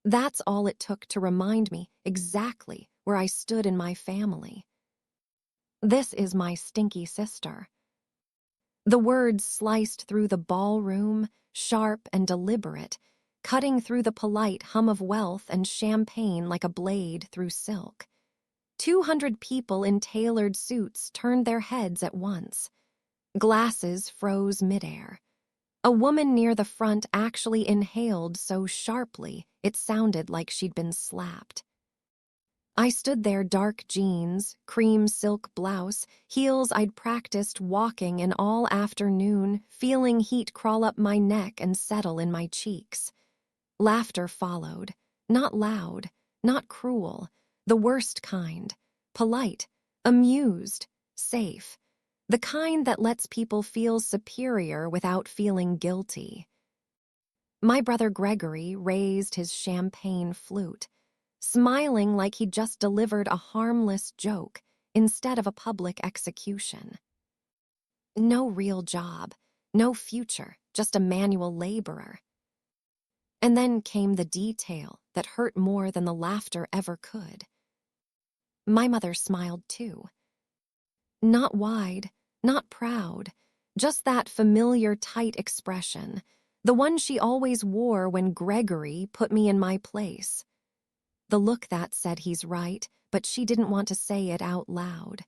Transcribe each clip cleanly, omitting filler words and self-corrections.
That's all it took to remind me exactly where I stood in my family. This is my stinky sister. The words sliced through the ballroom, sharp and deliberate, cutting through the polite hum of wealth and champagne like a blade through silk. 200 people in tailored suits turned their heads at once. Glasses froze midair. A woman near the front actually inhaled so sharply it sounded like she'd been slapped. I stood there, dark jeans, cream silk blouse, heels I'd practiced walking in all afternoon, feeling heat crawl up my neck and settle in my cheeks. Laughter followed, not loud, not cruel, the worst kind, polite, amused, safe, the kind that lets people feel superior without feeling guilty. My brother Gregory raised his champagne flute, smiling like he'd just delivered a harmless joke instead of a public execution. No real job, no future, just a manual laborer. And then came the detail that hurt more than the laughter ever could. My mother smiled too. Not wide, not proud, just that familiar tight expression, the one she always wore when Gregory put me in my place. The look that said he's right, but she didn't want to say it out loud.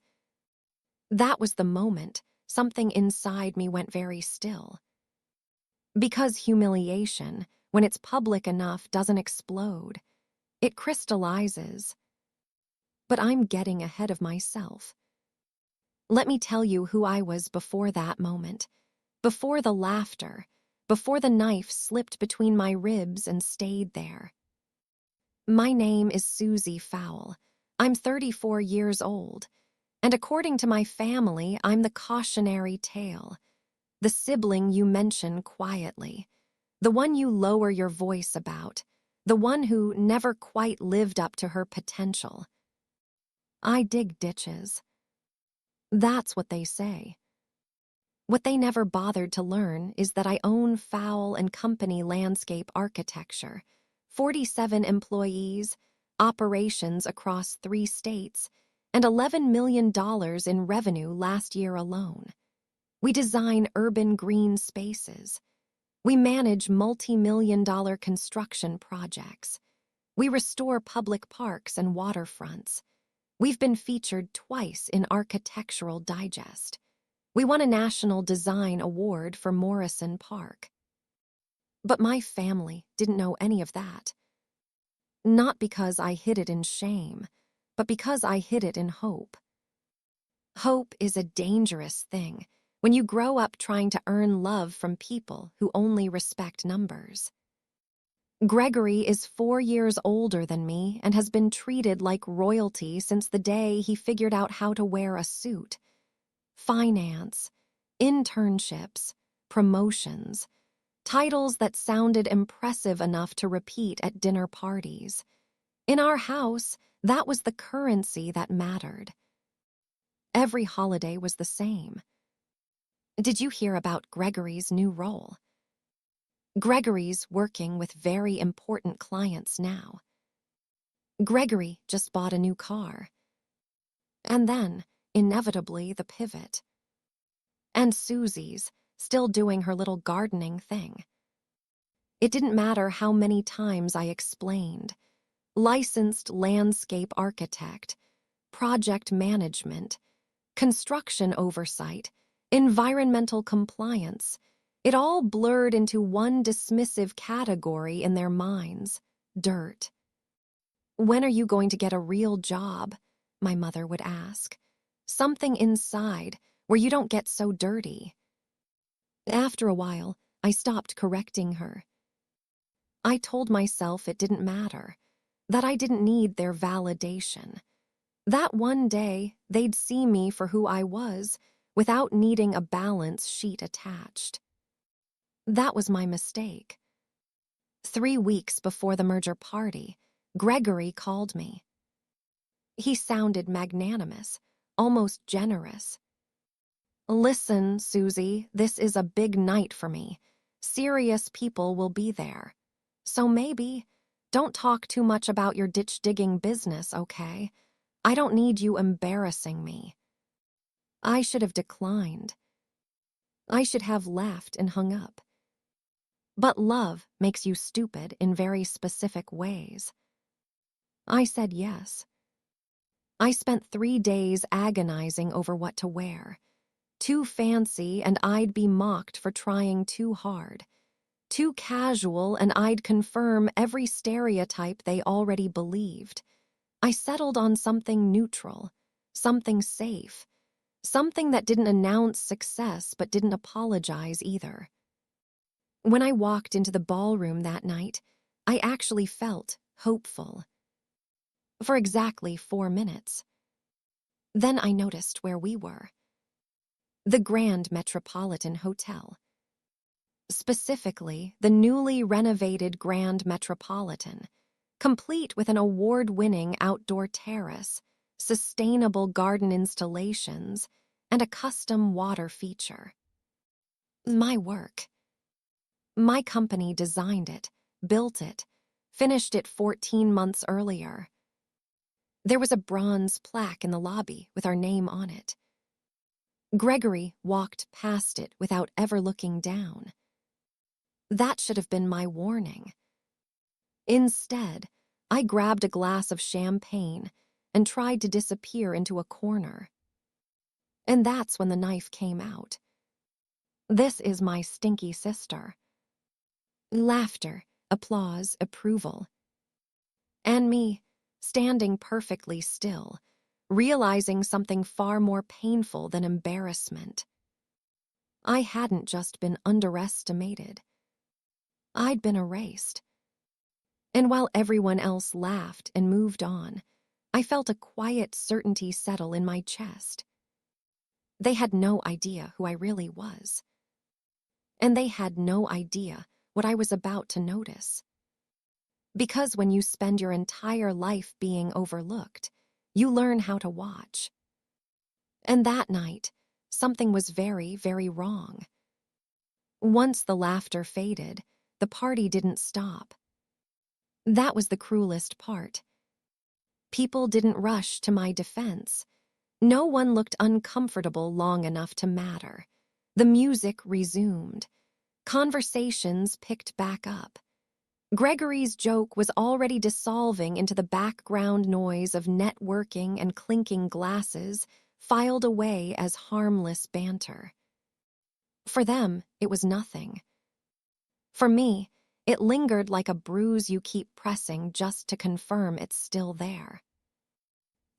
That was the moment something inside me went very still. Because humiliation, when it's public enough, doesn't explode. It crystallizes. But I'm getting ahead of myself. Let me tell you who I was before that moment, before the laughter, before the knife slipped between my ribs and stayed there. My name is Susie Fowle. I'm 34 years old, and according to my family, I'm the cautionary tale, the sibling you mention quietly, the one you lower your voice about, the one who never quite lived up to her potential. I dig ditches. That's what they say. What they never bothered to learn is that I own Fowle and Company landscape architecture, 47 employees, operations across 3 states, and $11 million in revenue last year alone. We design urban green spaces. We manage multi-million-dollar construction projects. We restore public parks and waterfronts. We've been featured twice in Architectural Digest. We won a National Design Award for Morrison Park. But my family didn't know any of that. Not because I hid it in shame, but because I hid it in hope. Hope is a dangerous thing when you grow up trying to earn love from people who only respect numbers. Gregory is 4 years older than me and has been treated like royalty since the day he figured out how to wear a suit. Finance, internships, promotions, titles that sounded impressive enough to repeat at dinner parties. In our house, that was the currency that mattered. Every holiday was the same. Did you hear about Gregory's new role? Gregory's working with very important clients now. Gregory just bought a new car. And then, inevitably, the pivot. And Susie's still doing her little gardening thing. It didn't matter how many times I explained. Licensed landscape architect, project management, construction oversight, environmental compliance. It all blurred into one dismissive category in their minds: dirt. When are you going to get a real job? My mother would ask. Something inside where you don't get so dirty. After a while, I stopped correcting her. I told myself it didn't matter, that I didn't need their validation. That one day, they'd see me for who I was without needing a balance sheet attached. That was my mistake. 3 weeks before the merger party, Gregory called me. He sounded magnanimous, almost generous. Listen, Susie, this is a big night for me. Serious people will be there. So maybe Don't talk too much about your ditch-digging business, okay? I don't need you embarrassing me. I should have declined. I should have laughed and hung up. But love makes you stupid in very specific ways. I said yes. I spent 3 days agonizing over what to wear. Too fancy and I'd be mocked for trying too hard. Too casual and I'd confirm every stereotype they already believed. I settled on something neutral, something safe, something that didn't announce success but didn't apologize either. When I walked into the ballroom that night, I actually felt hopeful. For exactly 4 minutes. Then I noticed where we were. The Grand Metropolitan Hotel. Specifically, the newly renovated Grand Metropolitan, complete with an award-winning outdoor terrace, sustainable garden installations, and a custom water feature. My work. My company designed it, built it, finished it 14 months earlier. There was a bronze plaque in the lobby with our name on it. Gregory walked past it without ever looking down. That should have been my warning. Instead, I grabbed a glass of champagne and tried to disappear into a corner. And that's when the knife came out. This is my stinky sister. Laughter, applause, approval. And me, standing perfectly still, realizing something far more painful than embarrassment. I hadn't just been underestimated. I'd been erased. And while everyone else laughed and moved on, I felt a quiet certainty settle in my chest. They had no idea who I really was. And they had no idea what I was about to notice. Because when you spend your entire life being overlooked, you learn how to watch. And that night, something was very, very wrong. Once the laughter faded, the party didn't stop. That was the cruelest part. People didn't rush to my defense. No one looked uncomfortable long enough to matter. The music resumed. Conversations picked back up. Gregory's joke was already dissolving into the background noise of networking and clinking glasses, filed away as harmless banter. For them, it was nothing. For me, it lingered like a bruise you keep pressing just to confirm it's still there.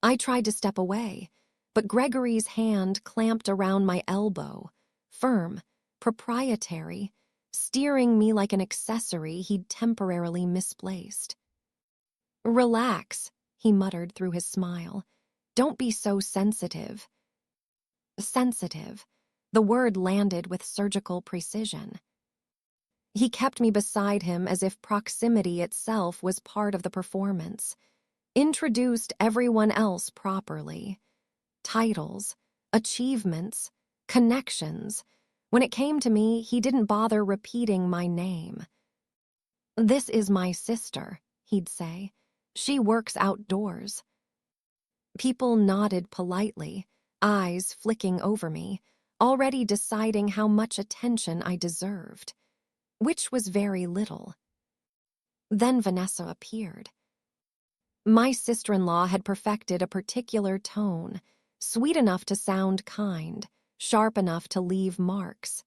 I tried to step away, but Gregory's hand clamped around my elbow, firm, proprietary, steering me like an accessory he'd temporarily misplaced. "Relax," he muttered through his smile. "Don't be so sensitive." Sensitive. The word landed with surgical precision. He kept me beside him as if proximity itself was part of the performance. Introduced everyone else properly. Titles, achievements, connections. When it came to me, he didn't bother repeating my name. "This is my sister," he'd say. "She works outdoors." People nodded politely, eyes flicking over me, already deciding how much attention I deserved, which was very little. Then Vanessa appeared. My sister-in-law had perfected a particular tone, sweet enough to sound kind, sharp enough to leave marks.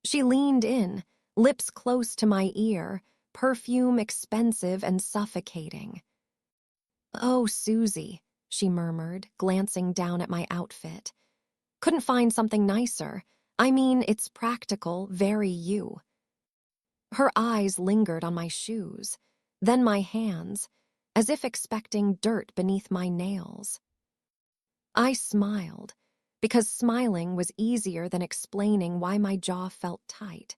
She leaned in, lips close to my ear, perfume expensive and suffocating. "Oh, Susie," she murmured, glancing down at my outfit. "Couldn't find something nicer. I mean, it's practical, very you." Her eyes lingered on my shoes, then my hands, as if expecting dirt beneath my nails. I smiled, because smiling was easier than explaining why my jaw felt tight.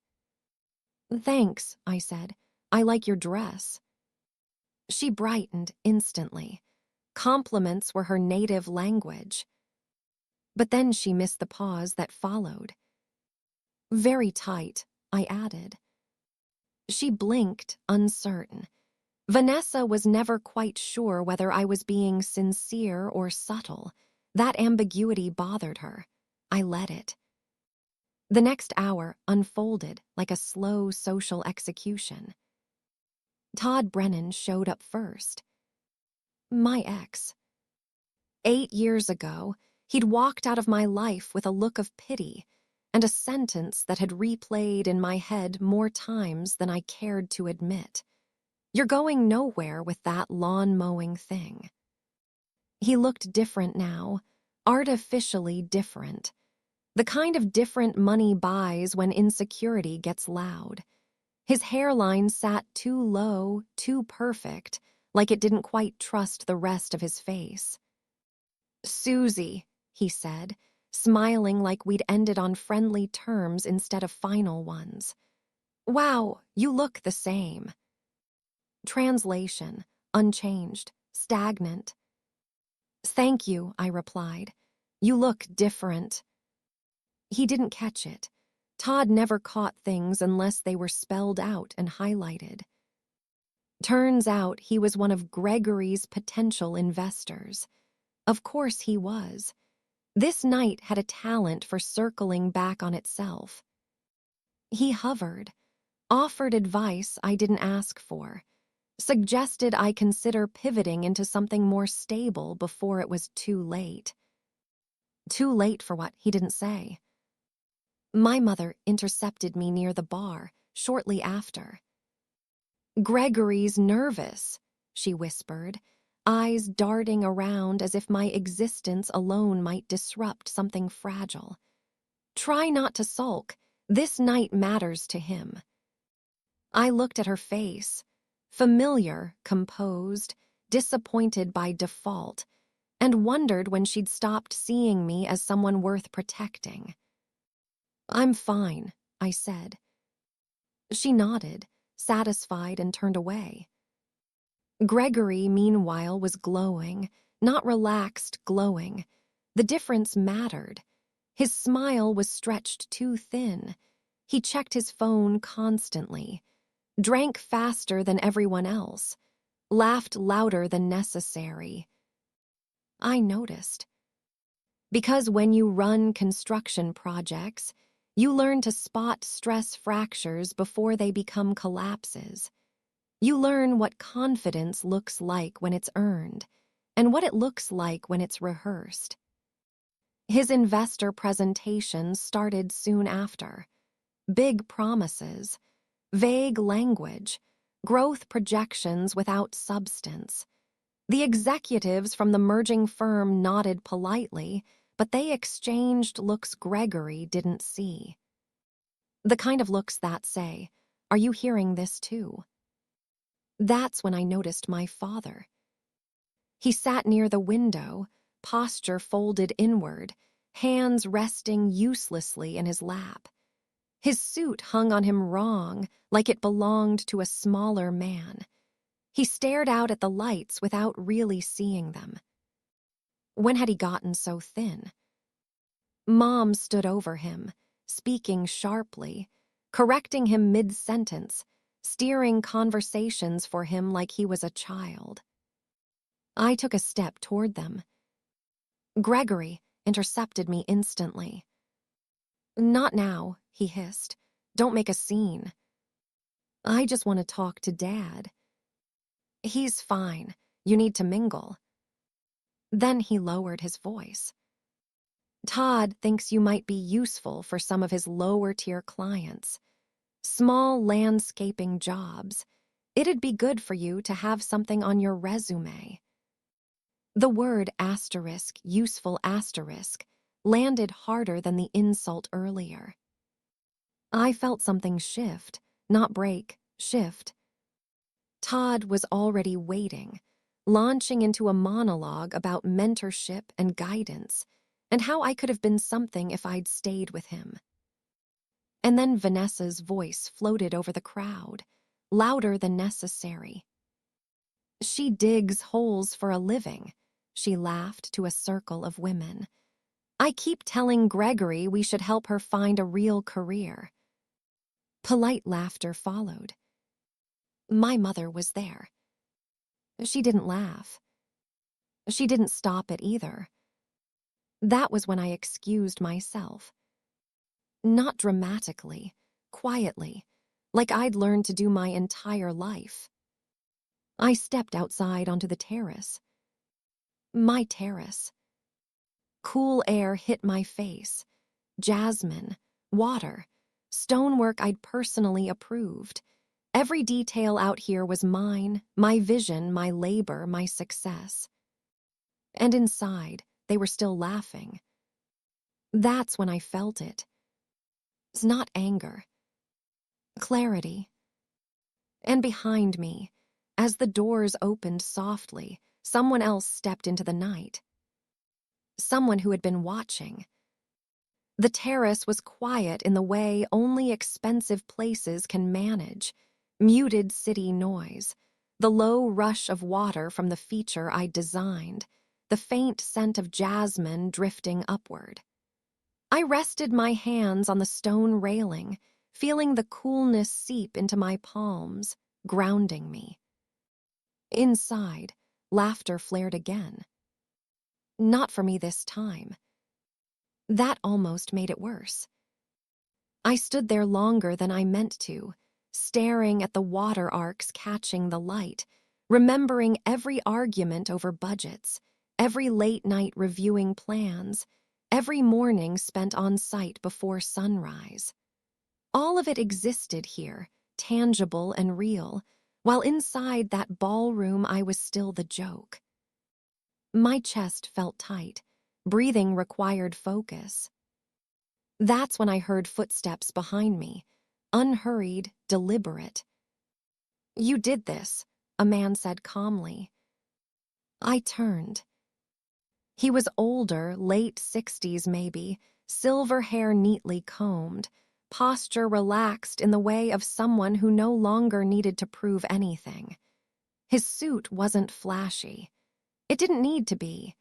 "Thanks," I said. "I like your dress." She brightened instantly. Compliments were her native language. But then she missed the pause that followed. "Very tight," I added. She blinked, uncertain. Vanessa was never quite sure whether I was being sincere or subtle. That ambiguity bothered her. I let it. The next hour unfolded like a slow social execution. Todd Brennan showed up first. My ex. 8 years ago, he'd walked out of my life with a look of pity and a sentence that had replayed in my head more times than I cared to admit. You're going nowhere with that lawn mowing thing. He looked different now, artificially different. The kind of different money buys when insecurity gets loud. His hairline sat too low, too perfect, like it didn't quite trust the rest of his face. Susie, he said, smiling like we'd ended on friendly terms instead of final ones. Wow, you look the same. Translation, unchanged, stagnant. Thank you, I replied. You look different. He didn't catch it. Todd never caught things unless they were spelled out and highlighted. Turns out he was one of Gregory's potential investors. Of course he was. This night had a talent for circling back on itself. He hovered, offered advice I didn't ask for, suggested I consider pivoting into something more stable before it was too late. Too late for what, he didn't say. My mother intercepted me near the bar shortly after. Gregory's nervous, she whispered, eyes darting around as if my existence alone might disrupt something fragile. Try not to sulk. This night matters to him. I looked at her face, familiar, composed, disappointed by default, and wondered when she'd stopped seeing me as someone worth protecting. I'm fine, I said. She nodded, satisfied, and turned away. Gregory, meanwhile, was glowing, not relaxed, glowing. The difference mattered. His smile was stretched too thin. He checked his phone constantly, drank faster than everyone else, laughed louder than necessary. I noticed. Because when you run construction projects, you learn to spot stress fractures before they become collapses. You learn what confidence looks like when it's earned, and what it looks like when it's rehearsed. His investor presentation started soon after. Big promises, vague language, growth projections without substance. The executives from the merging firm nodded politely, but they exchanged looks Gregory didn't see. The kind of looks that say, "Are you hearing this too?" That's when I noticed my father. He sat near the window, posture folded inward, hands resting uselessly in his lap. His suit hung on him wrong, like it belonged to a smaller man. He stared out at the lights without really seeing them. When had he gotten so thin? Mom stood over him, speaking sharply, correcting him mid-sentence, steering conversations for him like he was a child. I took a step toward them. Gregory intercepted me instantly. Not now, he hissed. Don't make a scene. I just want to talk to Dad. He's fine. You need to mingle. Then he lowered his voice. Todd thinks you might be useful for some of his lower-tier clients. Small landscaping jobs. It'd be good for you to have something on your resume. The word asterisk, useful asterisk, landed harder than the insult earlier. I felt something shift, not break, shift. Todd was already waiting, launching into a monologue about mentorship and guidance, and how I could have been something if I'd stayed with him. And then Vanessa's voice floated over the crowd, louder than necessary. She digs holes for a living, she laughed to a circle of women. I keep telling Gregory we should help her find a real career. Polite laughter followed. My mother was there. She didn't laugh. She didn't stop it either. That was when I excused myself. Not dramatically, quietly, like I'd learned to do my entire life. I stepped outside onto the terrace. My terrace. Cool air hit my face. Jasmine, water, stonework I'd personally approved. Every detail out here was mine, my vision, my labor, my success. And inside, they were still laughing. That's when I felt it. It's not anger. Clarity. And behind me, as the doors opened softly, someone else stepped into the night. Someone who had been watching. The terrace was quiet in the way only expensive places can manage. Muted city noise, the low rush of water from the feature I'd designed, the faint scent of jasmine drifting upward. I rested my hands on the stone railing, feeling the coolness seep into my palms, grounding me. Inside, laughter flared again. Not for me this time. That almost made it worse. I stood there longer than I meant to, staring at the water arcs catching the light, remembering every argument over budgets, every late night reviewing plans, every morning spent on site before sunrise. All of it existed here, tangible and real, while inside that ballroom I was still the joke. My chest felt tight. Breathing required focus. That's when I heard footsteps behind me, unhurried, deliberate. "You did this," a man said calmly. I turned. He was older, late 60s maybe, silver hair neatly combed, posture relaxed in the way of someone who no longer needed to prove anything. His suit wasn't flashy. It didn't need to be.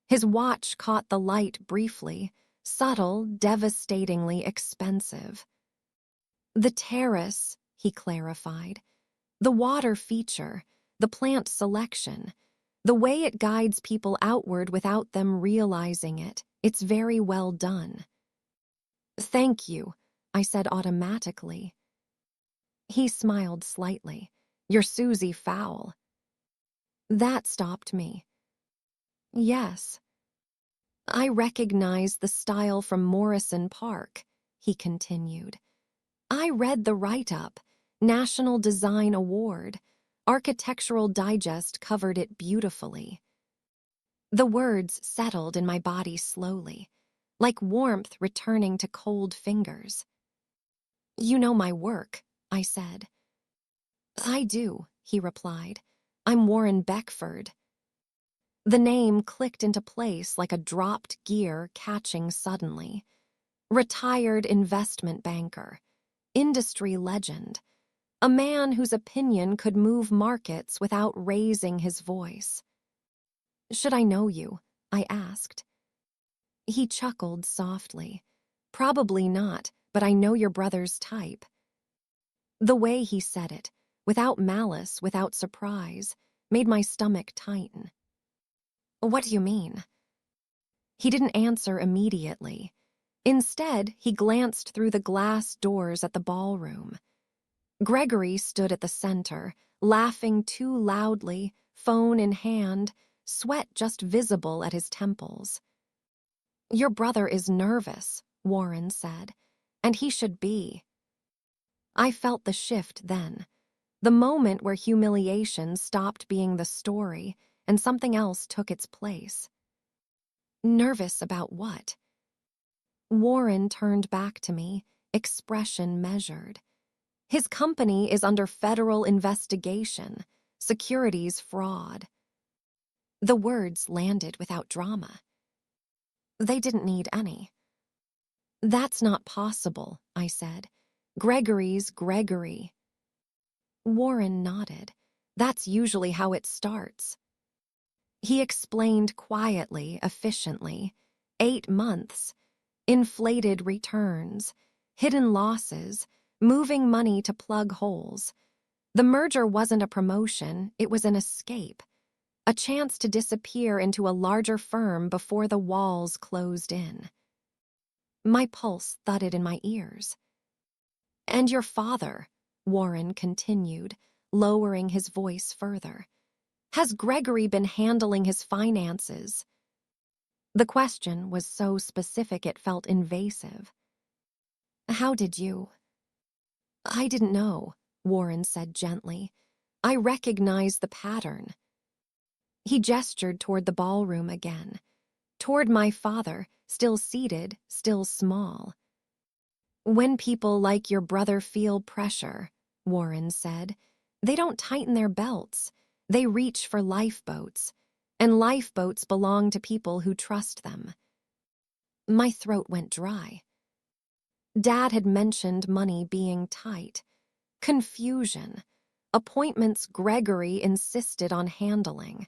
His watch caught the light briefly, subtle, devastatingly expensive. "The terrace," he clarified. "The water feature, the plant selection, the way it guides people outward without them realizing it, it's very well done." "Thank you," I said automatically. He smiled slightly. "You're Susie Fowl." That stopped me. Yes. "I recognize the style from Morrison Park," he continued. "I read the write-up, National Design Award. Architectural Digest covered it beautifully." The words settled in my body slowly, like warmth returning to cold fingers. "You know my work," I said. "I do," he replied. "I'm Warren Beckford." The name clicked into place like a dropped gear catching suddenly. Retired investment banker, industry legend, a man whose opinion could move markets without raising his voice. "Should I know you?" I asked. He chuckled softly. "Probably not, but I know your brother's type." The way he said it, without malice, without surprise, made my stomach tighten. "What do you mean?" He didn't answer immediately. Instead, he glanced through the glass doors at the ballroom. Gregory stood at the center, laughing too loudly, phone in hand, sweat just visible at his temples. "Your brother is nervous," Warren said, "and he should be." I felt the shift then, the moment where humiliation stopped being the story and something else took its place. Nervous about what? Warren turned back to me, expression measured. "His company is under federal investigation, securities fraud." The words landed without drama. They didn't need any. "That's not possible," I said. "Gregory's Gregory." Warren nodded. "That's usually how it starts." He explained quietly, efficiently. 8 months. Inflated returns. Hidden losses. Moving money to plug holes. The merger wasn't a promotion, it was an escape. a chance to disappear into a larger firm before the walls closed in. My pulse thudded in my ears. "And your father," Warren continued, lowering his voice further. "Has Gregory been handling his finances?" The question was so specific it felt invasive. "How did you?" "I didn't know," Warren said gently. "I recognized the pattern." He gestured toward the ballroom again, toward my father, still seated, still small. "When people like your brother feel pressure," Warren said, "they don't tighten their belts. They reach for lifeboats, and lifeboats belong to people who trust them." My throat went dry. Dad had mentioned money being tight. Confusion. Appointments Gregory insisted on handling.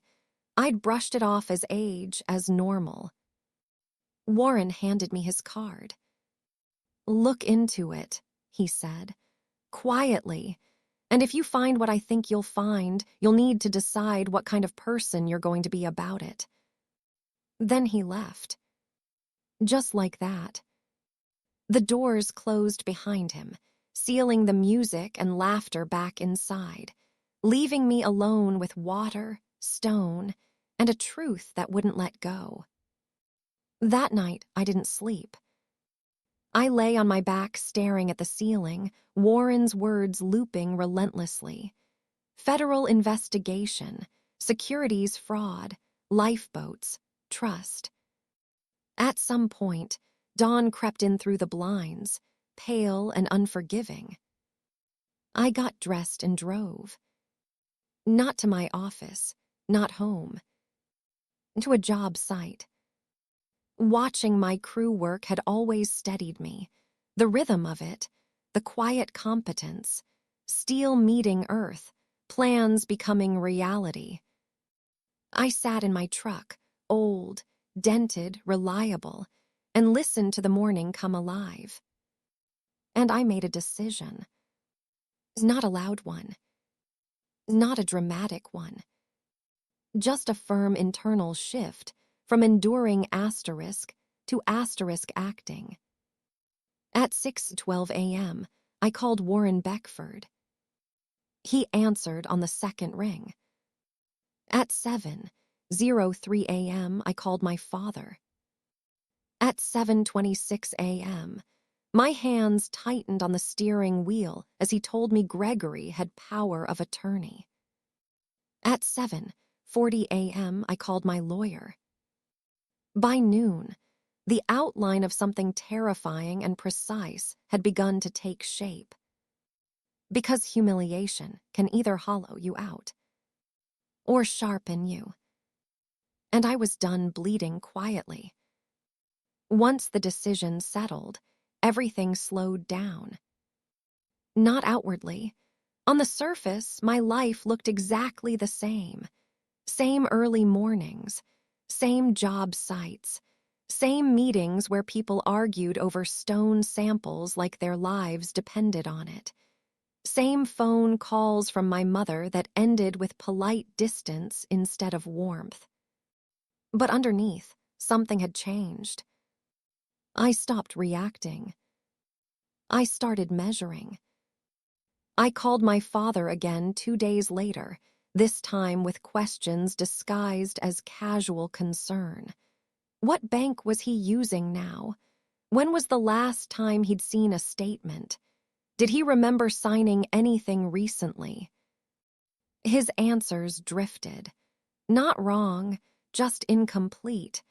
I'd brushed it off as age, as normal. Warren handed me his card. "Look into it," he said, quietly. "And if you find what I think you'll find, you'll need to decide what kind of person you're going to be about it." Then he left. Just like that. The doors closed behind him, sealing the music and laughter back inside, leaving me alone with water, stone, and a truth that wouldn't let go. That night, I didn't sleep. I lay on my back staring at the ceiling, Warren's words looping relentlessly. Federal investigation, securities fraud, lifeboats, trust. At some point, dawn crept in through the blinds, pale and unforgiving. I got dressed and drove. Not to my office, not home. To a job site. Watching my crew work had always steadied me. The rhythm of it, the quiet competence, steel meeting earth, plans becoming reality. I sat in my truck, old, dented, reliable, and listened to the morning come alive. And I made a decision. Not a loud one. Not a dramatic one. Just a firm internal shift from enduring asterisk to asterisk acting. At 6:12 a.m., I called Warren Beckford. He answered on the second ring. At 7:03 a.m., I called my father. At 7:26 a.m., my hands tightened on the steering wheel as he told me Gregory had power of attorney. At 7:40 a.m., I called my lawyer. By noon, the outline of something terrifying and precise had begun to take shape. Because humiliation can either hollow you out or sharpen you. And I was done bleeding quietly. Once the decision settled, everything slowed down. Not outwardly. On the surface, my life looked exactly the same. Same early mornings, same job sites, same meetings where people argued over stone samples like their lives depended on it. Same phone calls from my mother that ended with polite distance instead of warmth. But underneath, something had changed. I stopped reacting. I started measuring. I called my father again 2 days later, this time with questions disguised as casual concern. What bank was he using now? When was the last time he'd seen a statement? Did he remember signing anything recently? His answers drifted. Not wrong, just incomplete.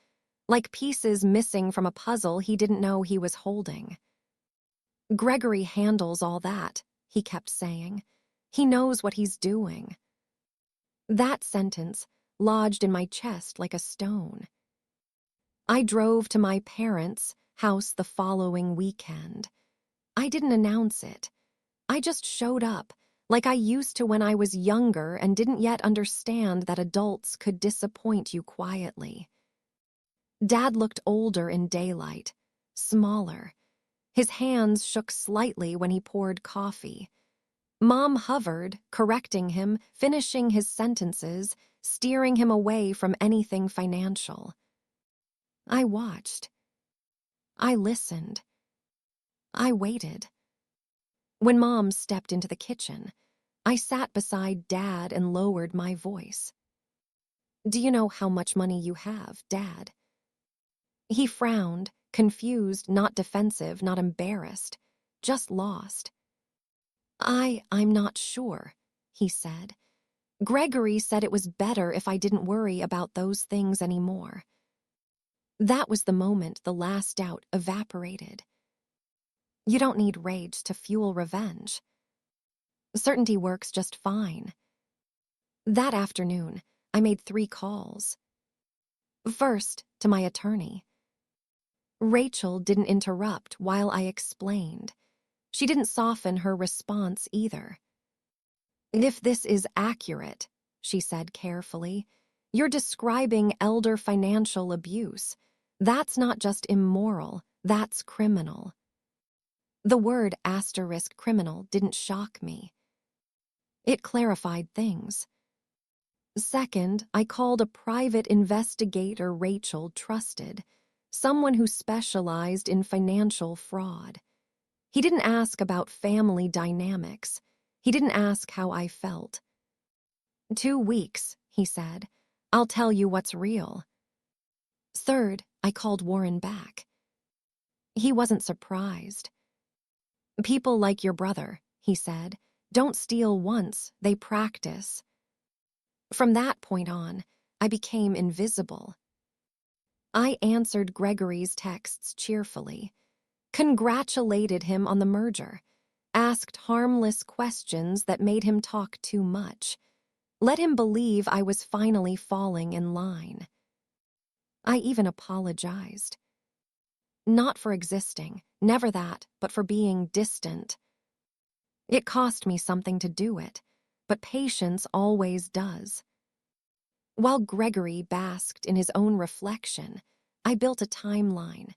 Like pieces missing from a puzzle he didn't know he was holding. "Gregory handles all that," he kept saying. "He knows what he's doing." That sentence lodged in my chest like a stone. I drove to my parents' house the following weekend. I didn't announce it. I just showed up, like I used to when I was younger and didn't yet understand that adults could disappoint you quietly. Dad looked older in daylight, smaller. His hands shook slightly when he poured coffee. Mom hovered, correcting him, finishing his sentences, steering him away from anything financial. I watched. I listened. I waited. When Mom stepped into the kitchen, I sat beside Dad and lowered my voice. "Do you know how much money you have, Dad?" He frowned, confused, not defensive, not embarrassed, just lost. I'm not sure," he said. "Gregory said it was better if I didn't worry about those things anymore." That was the moment the last doubt evaporated. You don't need rage to fuel revenge. Certainty works just fine. That afternoon, I made 3 calls. First, to my attorney. Rachel didn't interrupt while I explained. She didn't soften her response either. "If this is accurate," she said carefully, "you're describing elder financial abuse. That's not just immoral, that's criminal." The word *criminal didn't shock me. It clarified things. Second, I called a private investigator Rachel trusted, someone who specialized in financial fraud. He didn't ask about family dynamics. He didn't ask how I felt. "2 weeks," he said. "I'll tell you what's real." Third, I called Warren back. He wasn't surprised. "People like your brother," he said, "don't steal once, they practice." From that point on, I became invisible. I answered Gregory's texts cheerfully, congratulated him on the merger, asked harmless questions that made him talk too much, let him believe I was finally falling in line. I even apologized. Not for existing, never that, but for being distant. It cost me something to do it, but patience always does. While Gregory basked in his own reflection, I built a timeline.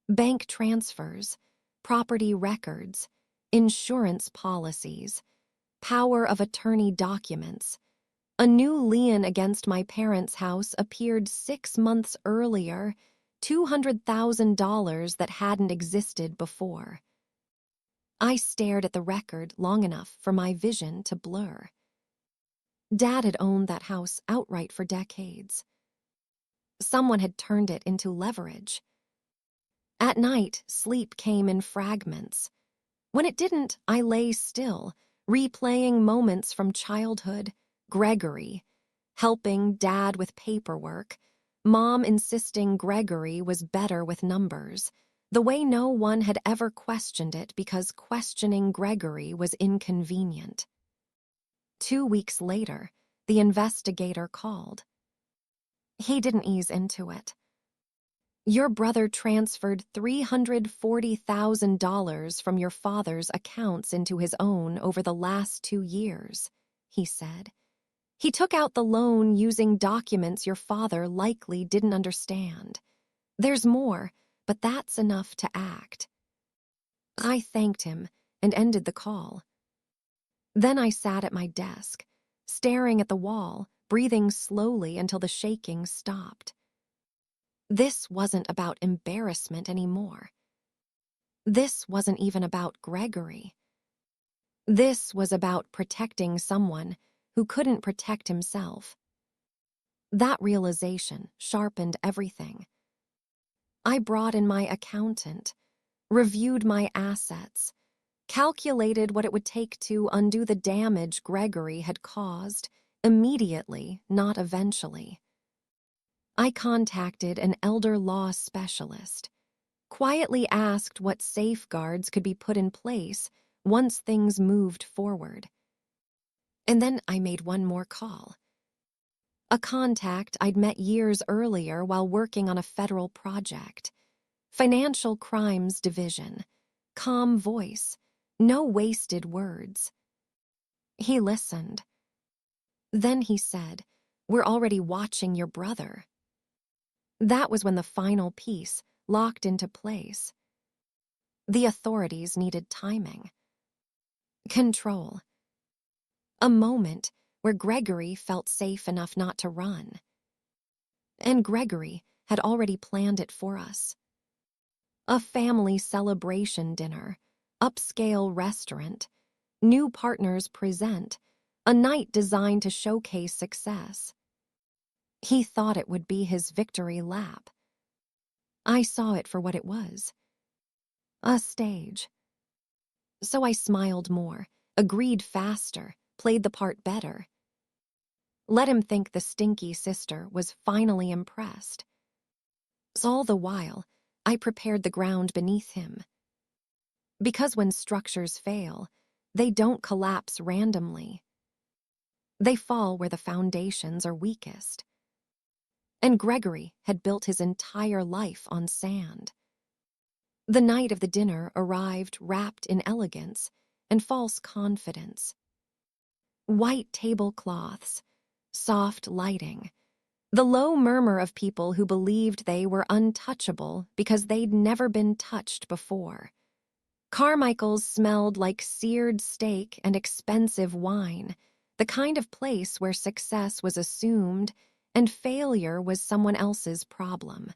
Bank transfers, property records, insurance policies, power of attorney documents. A new lien against my parents' house appeared 6 months earlier, $200,000 that hadn't existed before. I stared at the record long enough for my vision to blur. Dad had owned that house outright for decades. Someone had turned it into leverage. At night, sleep came in fragments. When it didn't, I lay still, replaying moments from childhood, Gregory, helping Dad with paperwork, Mom insisting Gregory was better with numbers, the way no one had ever questioned it because questioning Gregory was inconvenient. 2 weeks later, the investigator called. He didn't ease into it. "Your brother transferred $340,000 from your father's accounts into his own over the last 2 years," he said. "He took out the loan using documents your father likely didn't understand. There's more, but that's enough to act." I thanked him and ended the call. Then I sat at my desk, staring at the wall, breathing slowly until the shaking stopped. This wasn't about embarrassment anymore. This wasn't even about Gregory. This was about protecting someone who couldn't protect himself. That realization sharpened everything. I brought in my accountant, reviewed my assets, calculated what it would take to undo the damage Gregory had caused, immediately, not eventually. I contacted an elder law specialist, quietly asked what safeguards could be put in place once things moved forward. And then I made one more call. A contact I'd met years earlier while working on a federal project. Financial Crimes Division. Calm voice. No wasted words. He listened. Then he said, "We're already watching your brother." That was when the final piece locked into place. The authorities needed timing. Control. A moment where Gregory felt safe enough not to run. And Gregory had already planned it for us. A family celebration dinner, upscale restaurant, new partners present, a night designed to showcase success. He thought it would be his victory lap. I saw it for what it was. A stage. So I smiled more, agreed faster, played the part better. Let him think the stinky sister was finally impressed. So all the while, I prepared the ground beneath him. Because when structures fail, they don't collapse randomly. They fall where the foundations are weakest. And Gregory had built his entire life on sand. The night of the dinner arrived wrapped in elegance and false confidence. White tablecloths, soft lighting, the low murmur of people who believed they were untouchable because they'd never been touched before. Carmichael's smelled like seared steak and expensive wine, the kind of place where success was assumed and failure was someone else's problem.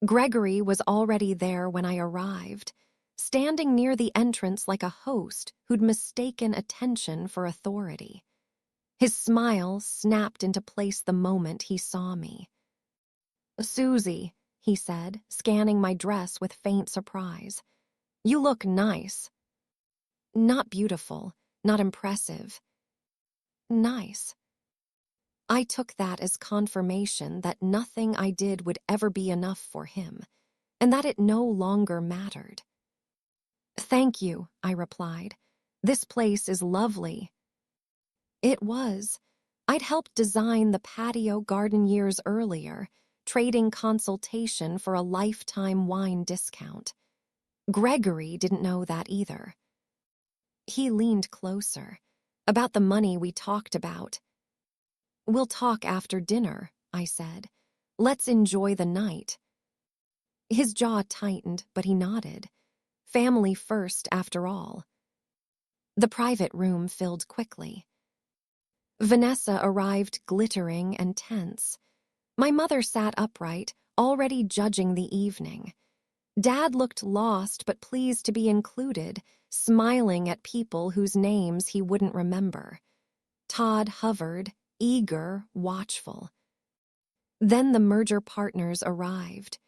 Gregory was already there when I arrived, standing near the entrance like a host who'd mistaken attention for authority. His smile snapped into place the moment he saw me. "Susie," he said, scanning my dress with faint surprise. "You look nice." Not beautiful, not impressive. Nice. I took that as confirmation that nothing I did would ever be enough for him, and that it no longer mattered. "Thank you," I replied. "This place is lovely." It was. I'd helped design the patio garden years earlier, trading consultation for a lifetime wine discount. Gregory didn't know that either. He leaned closer. "About the money we talked about." "We'll talk after dinner," I said. "Let's enjoy the night." His jaw tightened, but he nodded. Family first, after all. The private room filled quickly. Vanessa arrived glittering and tense. My mother sat upright, already judging the evening. Dad looked lost but pleased to be included, smiling at people whose names he wouldn't remember. Todd hovered, eager, watchful. Then the merger partners arrived.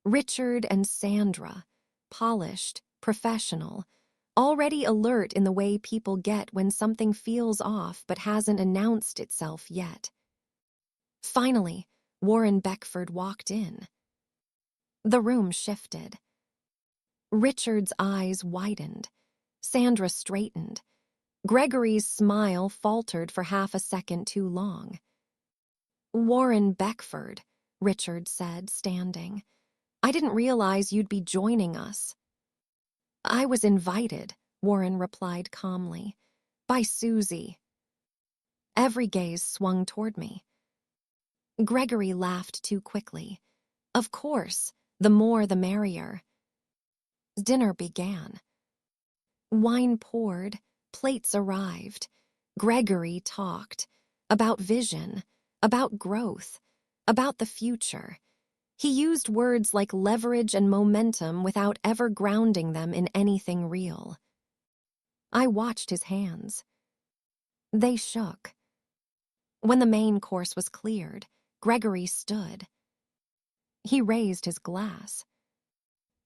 Richard and Sandra, polished, professional, already alert in the way people get when something feels off but hasn't announced itself yet. Finally, Warren Beckford walked in. The room shifted. Richard's eyes widened. Sandra straightened. Gregory's smile faltered for half a second too long. "Warren Beckford," Richard said, standing. "I didn't realize you'd be joining us." "I was invited," Warren replied calmly, "by Susie." Every gaze swung toward me. Gregory laughed too quickly. Of course, the more the merrier. Dinner began. Wine poured, plates arrived. Gregory talked about vision, about growth, about the future. He used words like leverage and momentum without ever grounding them in anything real. I watched his hands. They shook. When the main course was cleared, Gregory stood. He raised his glass.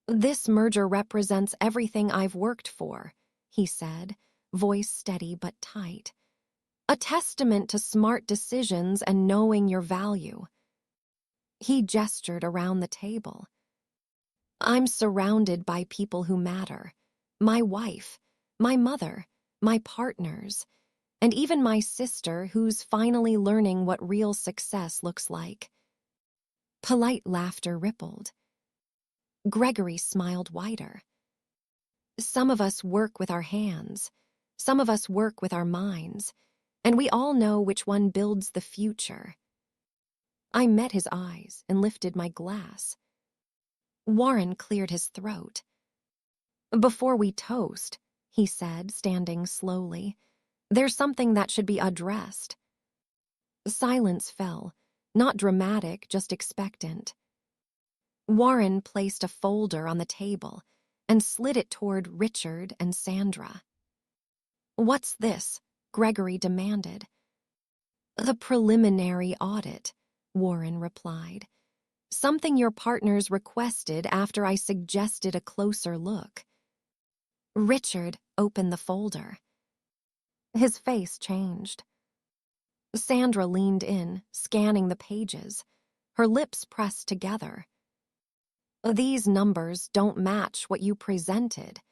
"This merger represents everything I've worked for," he said, voice steady but tight. "A testament to smart decisions and knowing your value." He gestured around the table. "I'm surrounded by people who matter. My wife, my mother, my partners, and even my sister who's finally learning what real success looks like." Polite laughter rippled. Gregory smiled wider. "Some of us work with our hands, some of us work with our minds, and we all know which one builds the future." I met his eyes and lifted my glass. Warren cleared his throat. "Before we toast," he said, standing slowly, There's something that should be addressed. Silence fell, not dramatic, just expectant. Warren placed a folder on the table and slid it toward Richard and Sandra. "What's this?" Gregory demanded. "The preliminary audit," Warren replied. "Something your partners requested after I suggested a closer look." Richard opened the folder. His face changed. Sandra leaned in, scanning the pages, her lips pressed together. "These numbers don't match what you presented,"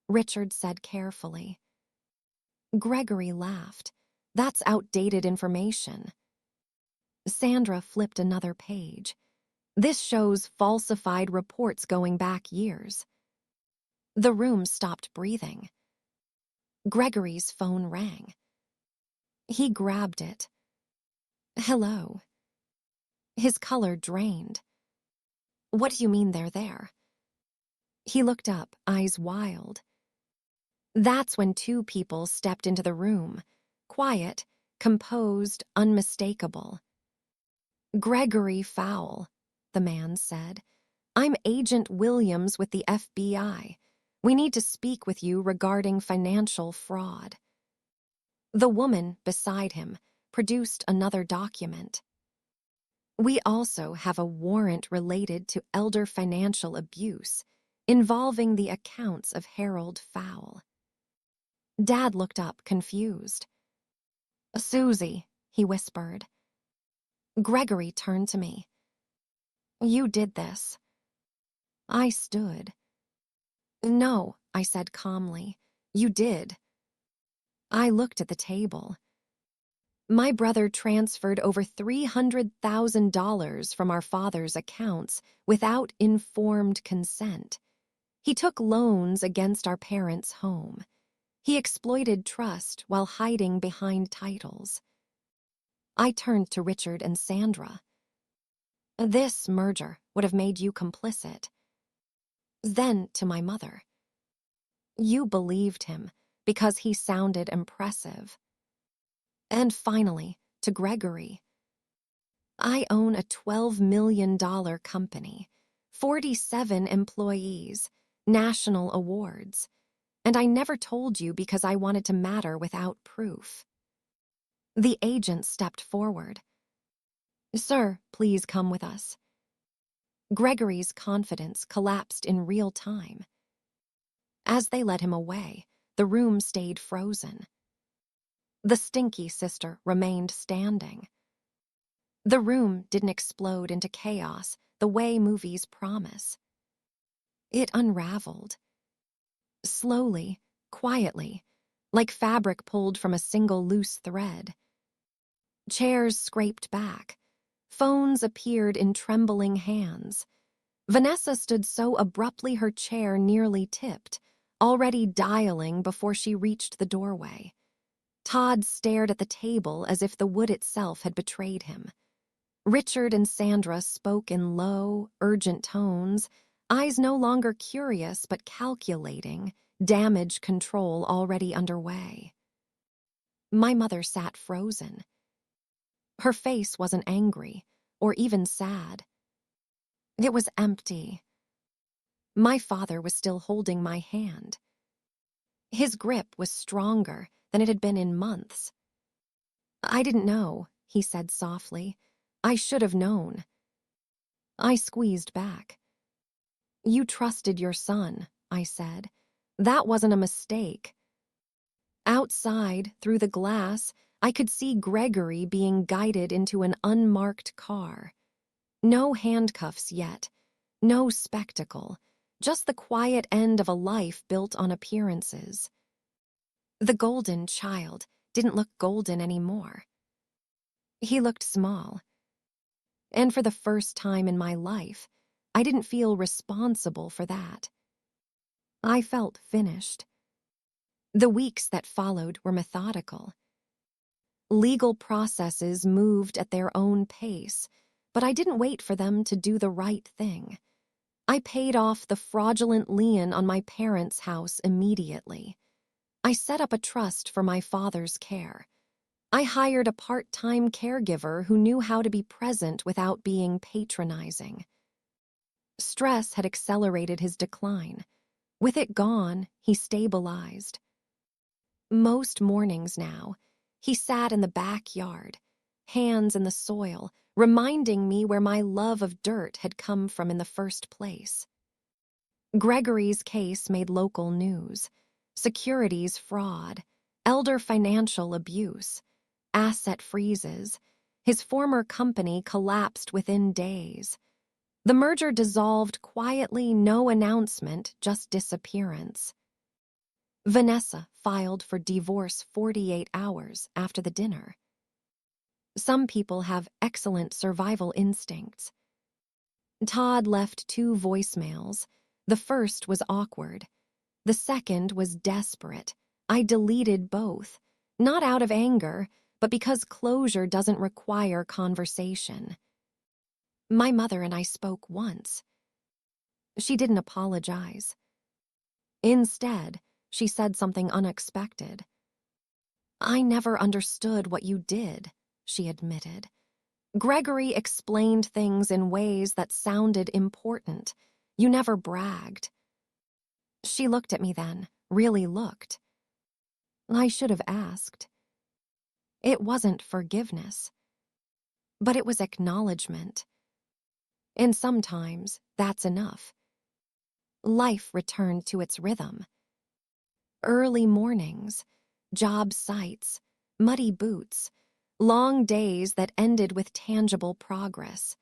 Richard said carefully. Gregory laughed. "That's outdated information." Sandra flipped another page. "This shows falsified reports going back years." The room stopped breathing. Gregory's phone rang. He grabbed it. "Hello." His color drained. "What do you mean they're there?" He looked up, eyes wild. That's when two people stepped into the room, quiet, composed, unmistakable. "Gregory Fowle," the man said. "I'm Agent Williams with the FBI. We need to speak with you regarding financial fraud." The woman beside him produced another document. "We also have a warrant related to elder financial abuse involving the accounts of Harold Fowle." Dad looked up, confused. "Susie," he whispered. Gregory turned to me. "You did this." I stood. "No," I said calmly. "You did." I looked at the table. My brother transferred over $300,000 from our father's accounts without informed consent. He took loans against our parents' home. He exploited trust while hiding behind titles. I turned to Richard and Sandra. "This merger would have made you complicit." Then to my mother. "You believed him because he sounded impressive." And finally, to Gregory. "I own a $12 million company, 47 employees, national awards, and I never told you because I wanted to matter without proof." The agent stepped forward. "Sir, please come with us." Gregory's confidence collapsed in real time. As they led him away, the room stayed frozen. The stinky sister remained standing. The room didn't explode into chaos the way movies promise. It unraveled. Slowly, quietly, like fabric pulled from a single loose thread. Chairs scraped back. Phones appeared in trembling hands. Vanessa stood so abruptly her chair nearly tipped, already dialing before she reached the doorway. Todd stared at the table as if the wood itself had betrayed him. Richard and Sandra spoke in low, urgent tones, eyes no longer curious but calculating, damage control already underway. My mother sat frozen. Her face wasn't angry or even sad. It was empty. My father was still holding my hand. His grip was stronger than it had been in months. "I didn't know," he said softly. "I should have known." I squeezed back. "You trusted your son," I said. "That wasn't a mistake." Outside, through the glass, I could see Gregory being guided into an unmarked car. No handcuffs yet, no spectacle, just the quiet end of a life built on appearances. The golden child didn't look golden anymore. He looked small. And for the first time in my life, I didn't feel responsible for that. I felt finished. The weeks that followed were methodical. Legal processes moved at their own pace, but I didn't wait for them to do the right thing. I paid off the fraudulent lien on my parents' house immediately. I set up a trust for my father's care. I hired a part-time caregiver who knew how to be present without being patronizing. Stress had accelerated his decline. With it gone, he stabilized. Most mornings now, he sat in the backyard, hands in the soil, reminding me where my love of dirt had come from in the first place. Gregory's case made local news. Securities fraud, elder financial abuse, asset freezes. His former company collapsed within days. The merger dissolved quietly, no announcement, just disappearance. Vanessa filed for divorce 48 hours after the dinner. Some people have excellent survival instincts. Todd left 2 voicemails. The first was awkward. The second was desperate. I deleted both, not out of anger, but because closure doesn't require conversation. My mother and I spoke once. She didn't apologize. Instead, she said something unexpected. "I never understood what you did," she admitted. "Gregory explained things in ways that sounded important. You never bragged." She looked at me then, really looked. I should have asked. It wasn't forgiveness, but it was acknowledgement. And sometimes that's enough. Life returned to its rhythm. Early mornings, job sites, muddy boots, long days that ended with tangible progress.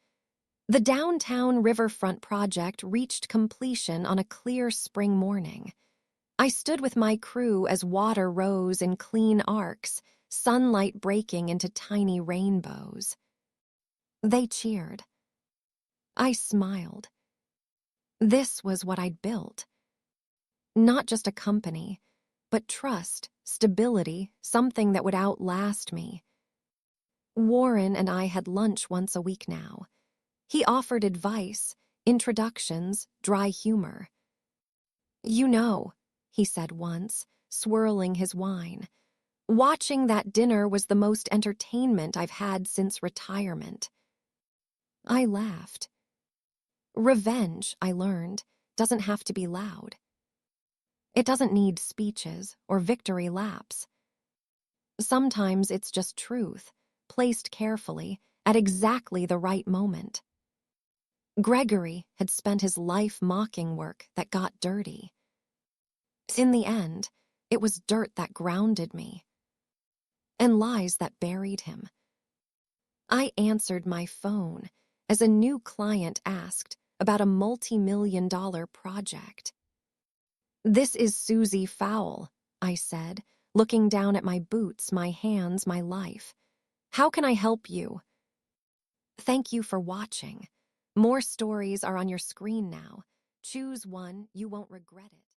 The downtown riverfront project reached completion on a clear spring morning. I stood with my crew as water rose in clean arcs, sunlight breaking into tiny rainbows. They cheered. I smiled. This was what I'd built. Not just a company, but trust, stability, something that would outlast me. Warren and I had lunch once a week now. He offered advice, introductions, dry humor. "You know," he said once, swirling his wine, "watching that dinner was the most entertainment I've had since retirement." I laughed. Revenge, I learned, doesn't have to be loud. It doesn't need speeches or victory laps. Sometimes it's just truth, placed carefully, at exactly the right moment. Gregory had spent his life mocking work that got dirty. In the end, it was dirt that grounded me, and lies that buried him. I answered my phone as a new client asked about a multi-million-dollar project. "This is Susie Fowle," I said, looking down at my boots, my hands, my life. "How can I help you?" Thank you for watching. More stories are on your screen now. Choose one, you won't regret it.